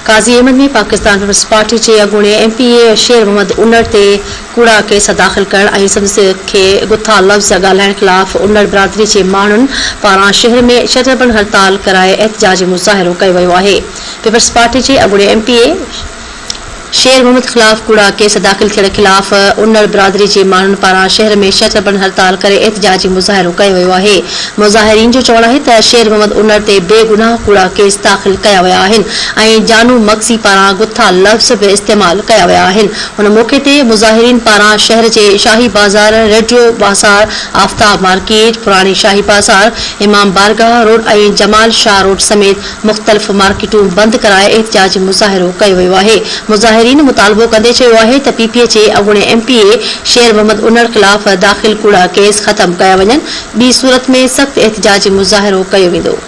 قاضي احمد में Pakistan peoples party के अॻूणे MPA शेर मोहम्मद उन्नड़ ते कूड़ा केस दाख़िल करण ऐं संदसि खे गुथा लफ़्ज़ ॻाल्हाइण ख़िलाफ़ उन्नड़ बिरादरी जे माण्हुनि पारां शहर में शटरबंद हड़ताल कराए एहतजाजी मुज़ाहिरो कयो वियो आहे। पीपल्स पार्टी के अॻूणे MPA शेर मोहम्मद खिलाफ कूड़ा केस दाख़िल थियण खिलाफ़ उन्नड़ बिरादरी के माण्हुनि पारां शहर में शटरबंद हड़ताल करे एहतजाजी मुज़ाहिरो कयो वियो आहे। मुज़ाहिरीन जो चवणु आहे त शेर मोहम्मद उन्नड़ ते बेगुनाह कूड़ा केस दाख़िल कया विया आहिनि ऐं जानू मक्सी पारां गुथा लफ़्ज़ बि इस्तेमाल कया विया आहिनि। हुन मौक़े ते मुज़ाहिरीन पारां शहर के शाही बाज़ार, रेडियो बाज़ार, आफ्ताब मार्केट, पुरानी शाही बाज़ार, इमाम बारगाह रोड ऐं जमाल शाह रोड समेत मुख़्तलिफ़ मार्केटूं बंद कराए एहतजाजी मुज़ाहिरो कयो वियो आहे। मुज़ाहिरीन मुतालबो कंदे चयो आहे त PPA जे अॻूणे MPA शेर मोहम्मद उन्नड़ ख़िलाफ़ दाख़िल कूड़ा केस ख़त्म कया वञनि, ॿी सूरत में सख़्त एहतजाजी मुज़ाहिरो कयो वेंदो।